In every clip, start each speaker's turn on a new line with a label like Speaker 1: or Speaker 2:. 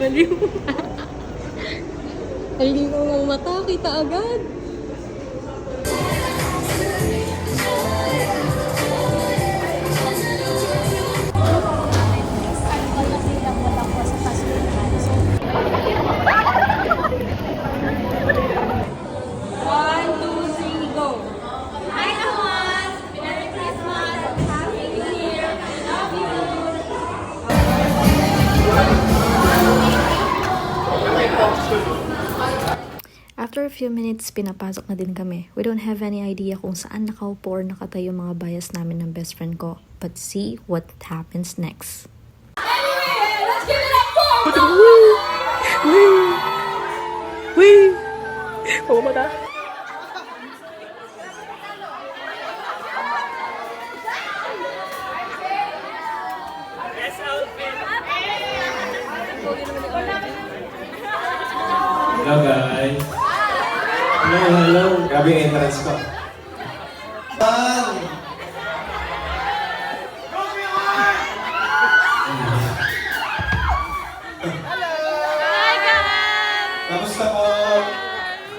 Speaker 1: Baliw. Hindi ko ng mata, kita agad.
Speaker 2: After a few minutes, pinapasok na din kami. We don't have any idea kung saan nakaupo or nakatayo mga bias namin ng best friend ko. But see what happens next.
Speaker 3: Anyway, let's give it up for
Speaker 1: Wee! Oo ba ta?
Speaker 4: Hello guys! Hello! Grabe yung entrance ko.
Speaker 3: Hi guys!
Speaker 4: Kamusta po?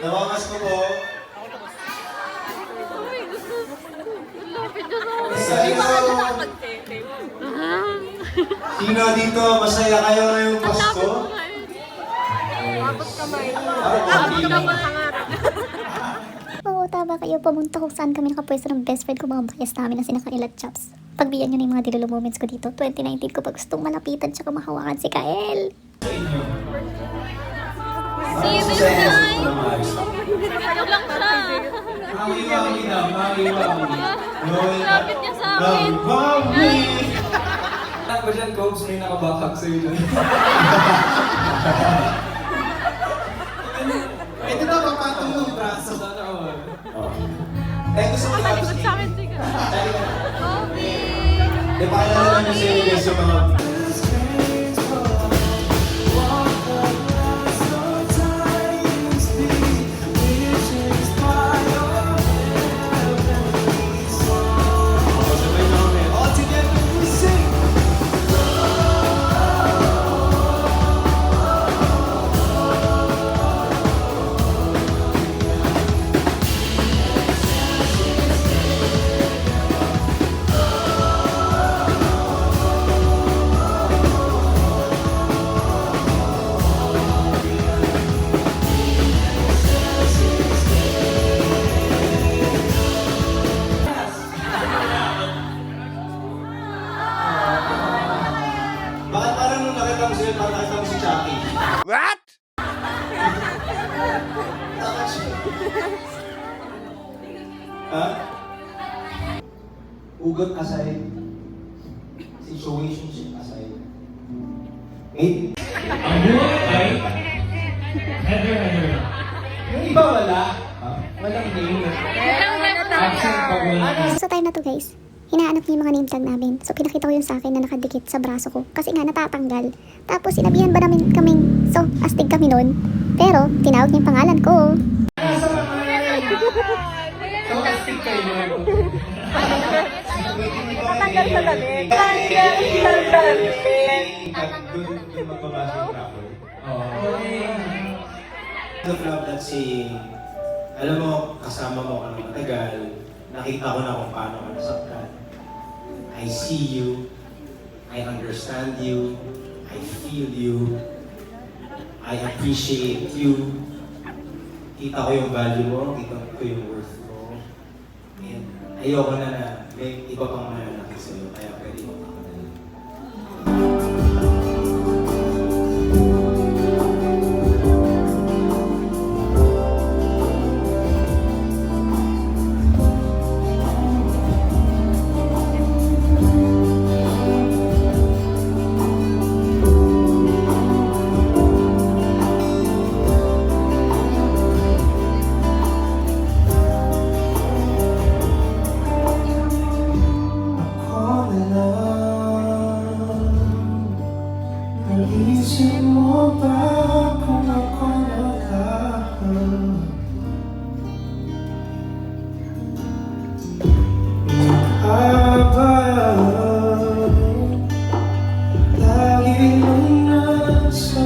Speaker 4: Nawakas ko po. Sino dito? Masaya kayo ngayong Pasko?
Speaker 5: Oo, tama kayo. Pumunta kung saan kami nakapwesto ng best friend ko, mga bias namin na sina Kael at Chaps. Pagbigyan nyo na yung mga dilolo moments ko dito. 2019 ko pa gustong malapitan tsaka mahawakan si Kael.
Speaker 3: See you this time! Ano lang siya? Lapit niya sa akin.
Speaker 4: Ako dyan, Cobes, may nakabakak sa'yo dyan. Ito na, papatong ng braso. Sana all. Eh, gusto ko tapos
Speaker 3: Malikot sa akin, sige.
Speaker 4: Di ba kailangan lang yung sa'yo guys yung mga... Bakit parang nung nakita mo sila, parang nakita mo si Chucky? What? Ha? Ugat aside, situationship aside. Eh?
Speaker 6: Ang buhay ay header.
Speaker 4: Yung iba wala. Ha? Walang name.
Speaker 6: Absent pag wala.
Speaker 5: Sa time na to guys, hinahanap niya yung mga name tag namin. So pinakita ko yun sa akin na nakadikit sa braso ko. Kasi nga natatanggal. Tapos sinabihan ba namin kaming, so astig kami nun. Pero tinawag niya yung pangalan ko.
Speaker 6: So, astig kayo.
Speaker 1: Tatanggal sa damit.
Speaker 4: Doon magbabasa yung rapper. The love that saying, alam mo, kasama mo ka ng matagal, nakita ko na kung paano ka nasaktan. I see you, I understand you, I feel you, I appreciate you. Kita ko yung value mo, kita ko yung worth mo. And ayoko na may iba pang mananakit sa'yo, kaya pwede mo pakamalin. Naisip mo ba kung ako nagkakaroon? Haba lagi mong nasa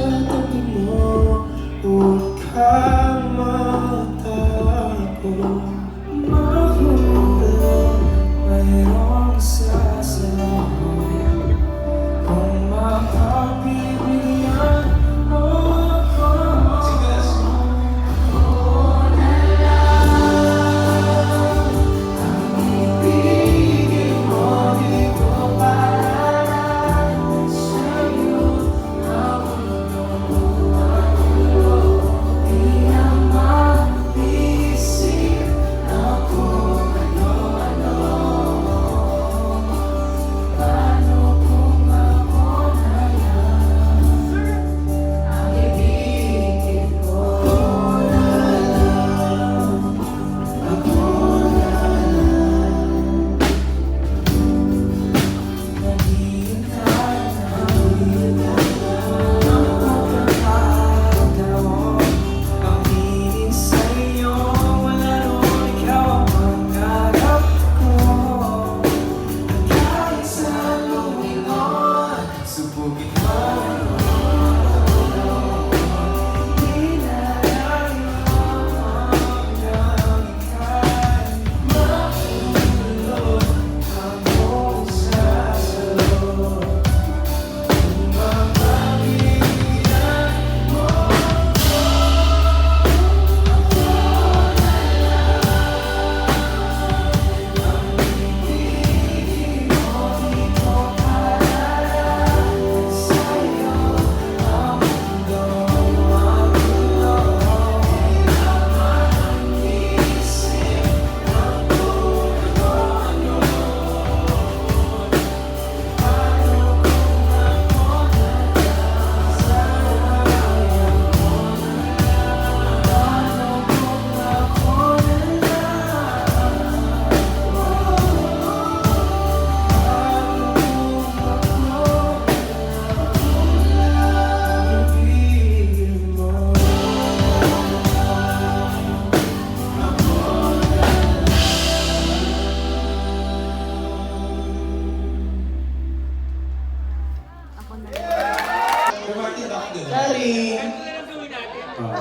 Speaker 4: Ano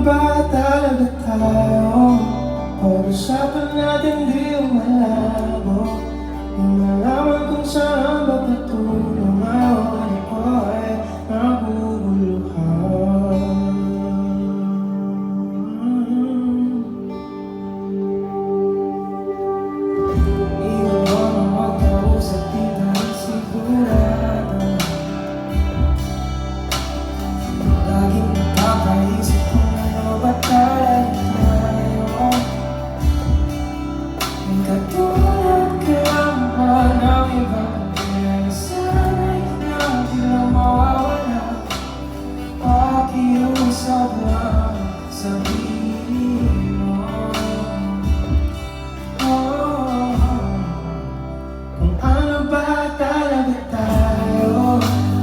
Speaker 4: ba talaga tayo? Pag-usapan natin di malabo. Kung malaman kung saan ba patungo ngayon, ako ay naguguluhan. Iwan mo na magkausap, di tayo sigurado. Laging napapaisip kung ano ba talaga tayo. Ang katulad kaya mo ng iba, kaya sana'y natin mawawala. Pakiusap lang, sabihin mo. Kung ano ba talaga tayo,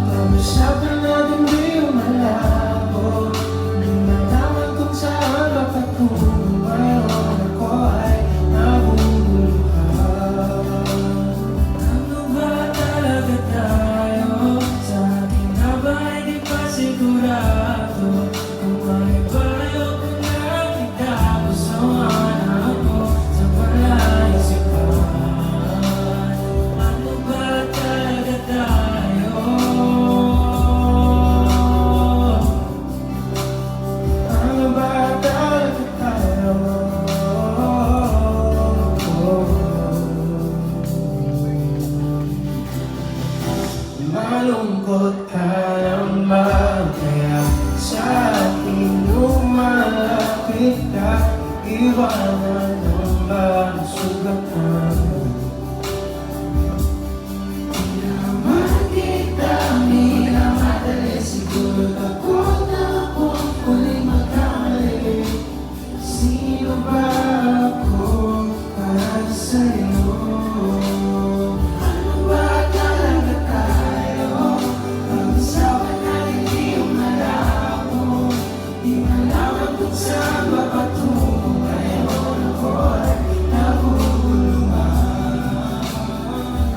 Speaker 4: pag-usapan natin di malabo. Di malaman kung saan ba patungo ngayon, ako ay naguguluhan. Ano ba talaga tayo? Sa akin na ba ay di pa sigurado? Kung may bayo ko nakita, gustuhan ako sa palaisipan. Ano ba talaga tayo? Ano ba talaga tayo? Malungkot ka lang ba? Kaya sa akin lumalapit ka. Iwanan ng ba ang sugat namin? Di naman kita minamadali. Siguro takot na akong huling magkamali. Sino ba ako para sa'yo? Ano ba talaga tayo? Pag-usapan natin di malabo. Di malaman kung saan ba patungo ngayon, ako ay naguguluhan.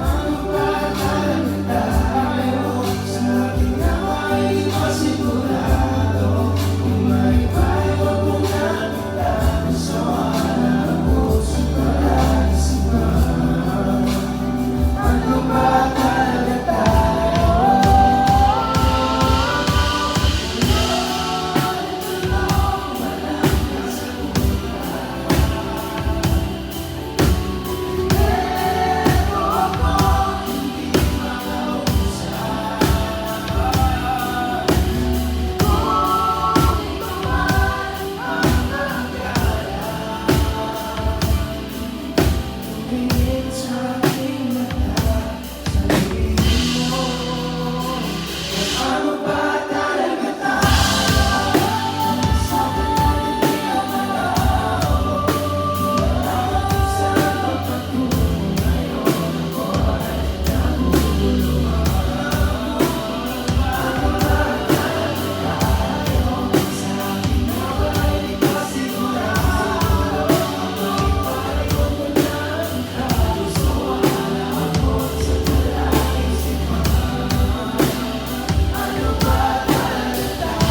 Speaker 4: Ano ba talaga tayo? Sa akin na ay di masigurado. Kung may bayo ako nakita, gustuhan ako sa palaisipan. Ano ba talaga tayo? Tumingin sa aking mata, sabihin mo, kung ano ba talaga tayo? Pag-usapan natin di malabo. Di malaman kung saan ba patungo ngayon, ako ay naguguluhan. Ano ba talaga tayo? Sa akin na ba ay di pa sigurado? May bago ko na gustuhan ako sa palaisipan. Ano ba talaga tayo?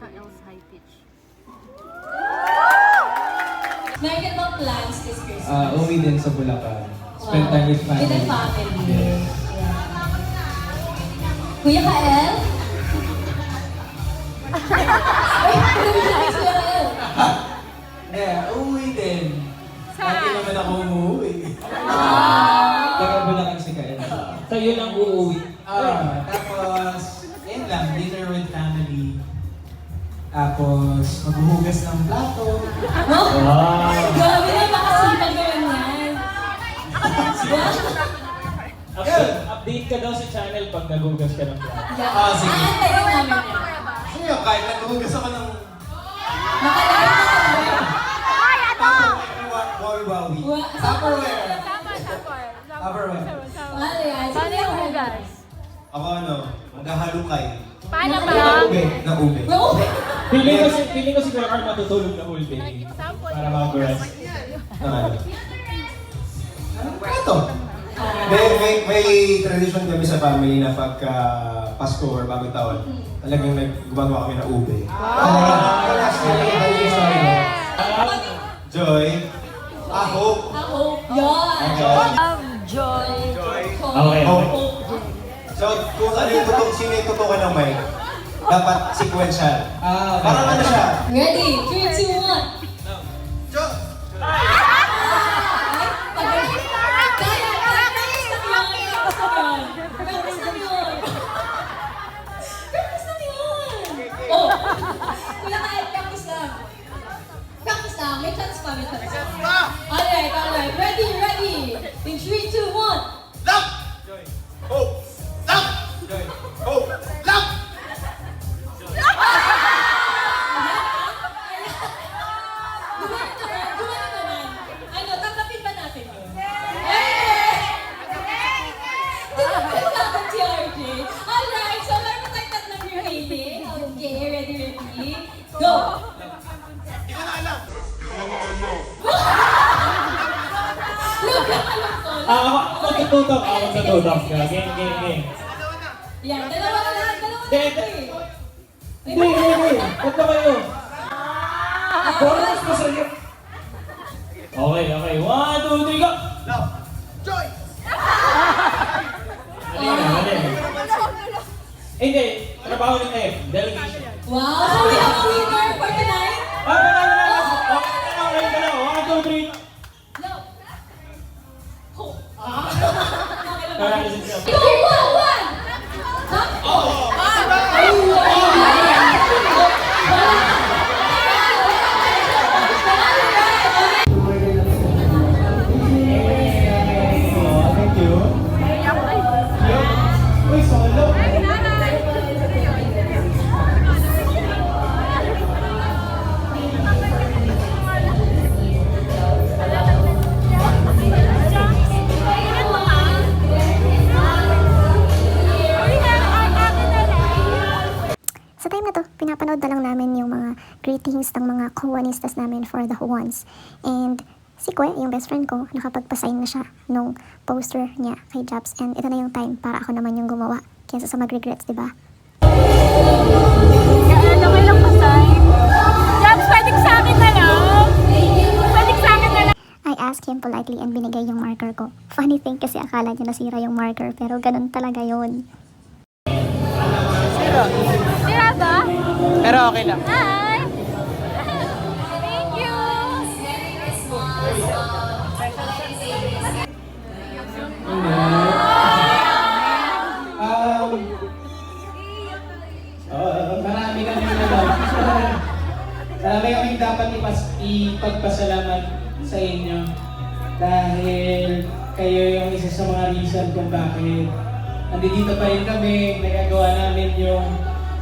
Speaker 4: Ano ba talaga
Speaker 1: Meron bang plans this Christmas?
Speaker 6: Uwi din sa Bulacan. Spend time with family.
Speaker 1: With the family.
Speaker 6: Yes.
Speaker 1: Kuya Kael? Ay, Kuya Kael.
Speaker 4: Uwi din. Hindi naman ako umuwi.
Speaker 6: Taga Bulacan si Kael. Tayo lang uuwi.
Speaker 4: Tapos, yun lang, dinner with family. Tapos, maghuhugas ng plato.
Speaker 6: Wow!
Speaker 1: Grabe na, makasipag naman yan.
Speaker 6: Actually, update ka daw sa channel pag nagugas ka ng plato.
Speaker 4: Sige.
Speaker 1: Aantayin namin yan.
Speaker 4: Ano yun, kahit naghuhugas ako ng...
Speaker 1: Nakalain na kami.
Speaker 4: Tapos,
Speaker 3: Tupperware. Tupperware.
Speaker 1: Ano yan? Sino yan?
Speaker 4: Ako ano, maghahalukay.
Speaker 7: Paano ba?
Speaker 4: Na ube.
Speaker 1: No?
Speaker 6: Feeling ko si Kuya Carl matutulog na whole day. Para mag-rest.
Speaker 4: Ano ba ito? May tradition kami sa family na pagka Pasko or Bagong Taon, talagang gumagawa kami ng ube. Joy. Ako.
Speaker 1: Ako. Yan.
Speaker 7: Joy.
Speaker 6: Okay.
Speaker 4: So, kung ano yung tutok, sino yung tutukan ng mic, dapat sequential.
Speaker 6: Okay.
Speaker 4: Parang ano siya?
Speaker 1: Ready? 3, 2, 1.
Speaker 4: Joy!
Speaker 1: Alright. Ready? In 3, 2, 1.
Speaker 4: Love! Joy! Hope! Love! Joy! Hope! Love!
Speaker 1: Gumano naman. Ano, tanggapin ba natin yun? Kailangan si RJ. Alright, so meron pa tayong tatlong remaining. Okay, ready? Go!
Speaker 4: Hindi ko na alam!
Speaker 6: Ako tututok. Game.
Speaker 1: Yan, dalawa na lang.
Speaker 6: Hindi. Huwag na kayo. Bonus ko sa iyo. Okay. 1, 2, 3, go!
Speaker 4: Love! Joy!
Speaker 6: Mali. Hindi. Trabaho ng F. Delegation.
Speaker 1: Wow, so we have a winner for tonight.
Speaker 6: Okay na. 1, 2, 3.
Speaker 1: No. Ho.
Speaker 6: Paralysis siya.
Speaker 1: Go, 1.
Speaker 6: Thank you. Uy, solo.
Speaker 5: Sa time na to, pinapanood na lang namin yung mga greetings ng mga Juanistas namin for the Juans. And si Kwe, yung best friend ko, nakapagpasign na siya nung poster niya kay Jobs. And ito na yung time para ako naman yung gumawa. Kaysa sa mag-regrets, diba?
Speaker 7: Okay lang pa, sign. Jobs, pwedeng sa akin na lang. Pwedeng sa akin na lang.
Speaker 5: I asked him politely and binigay yung marker ko. Funny thing kasi akala niya nasira yung marker, pero ganun talaga yun.
Speaker 7: Sira ba?
Speaker 6: Pero okay lang.
Speaker 7: Hi! Thank you!
Speaker 8: Marami kaming dapat ipagpasalamat sa inyo dahil kayo yung isa sa mga reason kung bakit nandito pa rin kami, nagagawa namin yung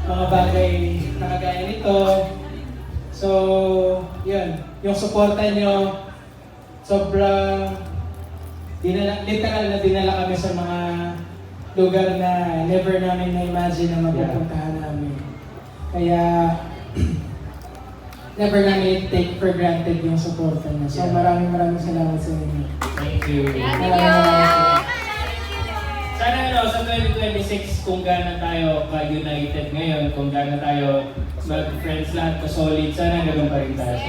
Speaker 8: mga bagay na kagaya nito. So, yun, yung suporta nyo, sobrang literal na dinala kami sa mga lugar na never namin na-imagine na mapupuntahan namin. Kaya, never namin take for granted yung suporta niya. So maraming salamat sa inyo.
Speaker 6: Thank you. Sana sa 2026, kung gaano tayo ka-united ngayon, kung gaano tayo mag-friends lahat, ka-solid, sana ganoon pa rin tayo sa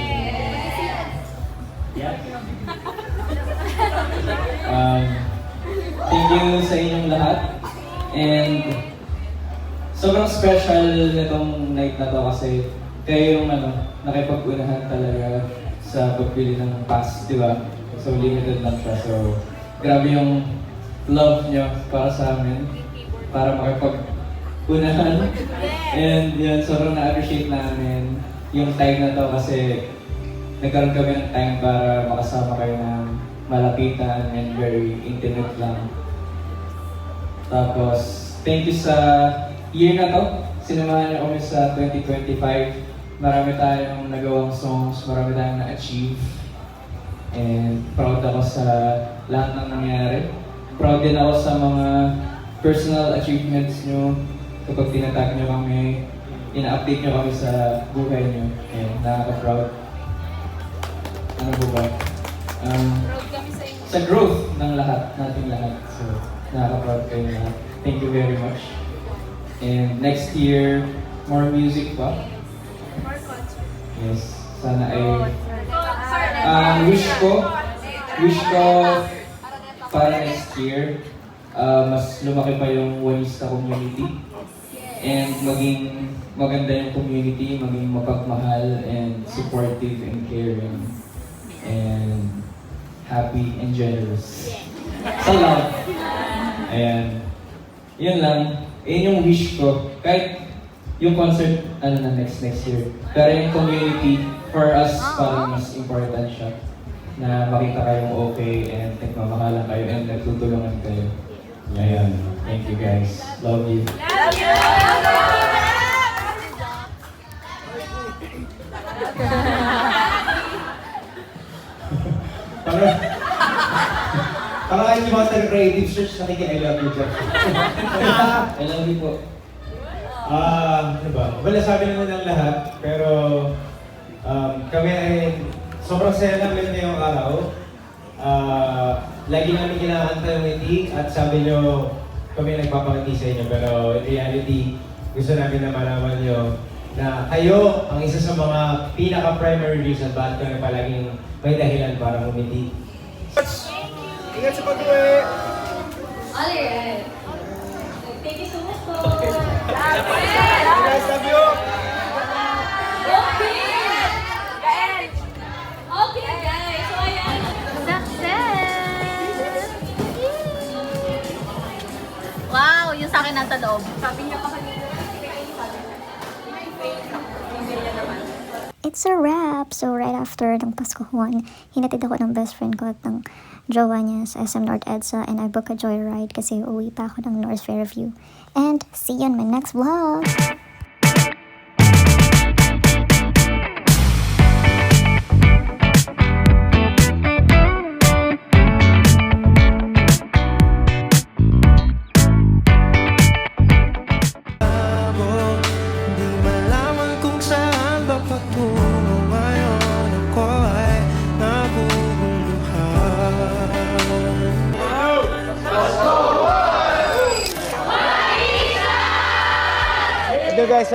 Speaker 6: Yeah.
Speaker 9: Thank you sa inyong lahat. And sobrang special nitong night na to kasi kayo yung nakipag-unahan talaga sa pagbili ng pass, di ba? So limited lang siya. So grabe yung love niyo para sa amin, para makipag-unahan. And yun, sobrang na-appreciate namin yung time na to kasi nagkaroon kami ng time para makasama kayo ng malapitan and very intimate lang. Tapos, thank you sa year na to. Sinamahan niyo kami sa 2025. Marami tayong nagawang songs, marami tayong na-achieve. And proud ako sa lahat ng nangyari. Proud din ako sa mga personal achievements nyo. Kapag tinatag nyo kami, ina-update nyo kami sa buhay nyo. Ayan, nakaka-proud. Ano po ba? Sa growth ng lahat, nating lahat. So, nakaka-proud kayo lahat. Thank you very much. And next year, more music pa. Yes, sana ay wish ko para next year mas lumaki pa yung Juanista community and maging maganda yung community, maging mapagmahal and supportive and caring and happy and generous. Sa love. Ayan. Yun lang. Yun yung wish ko. Kahit yung concert, next year. Pero yung community, for us, parang mas important siya. Na makita kayong okay and nagmamahalan kayo and nagtutulungan kayo. Ayan. Thank you guys. Love you.
Speaker 4: Parang yung mga taga-creative search, nakiki-I love you, Jeff.
Speaker 9: I love you po.
Speaker 4: Ano ba? Wala sabi naman ng lahat, pero kami ay sobrang saya namin ngayong araw. Lagi namin kinakanta yung ngiti at sabi nyo kami nagpapangiti sa inyo, pero in reality, gusto namin na malaman nyo na kayo ang isa sa mga pinaka-primary reason bakit kami palaging may dahilan para ngumiti.
Speaker 3: Ingat sa pag-uwi!
Speaker 1: Alright. Thank you so much po.
Speaker 3: Guys, love you!
Speaker 1: Okay, guys. So, ayan.
Speaker 7: Success! Wow, yung sa akin nasa loob. Sabi niya pa kanina.
Speaker 5: It's a wrap! So, right after ng Paskuhan, hinatid ako ng best friend ko at ng jowa niya sa SM North EDSA and I book a joyride kasi uwi pa ako ng North Fairview. And see you on my next vlog!
Speaker 3: Di malaman kung saan ba patungo ngayon ako ay naguguluhan. Ito guys,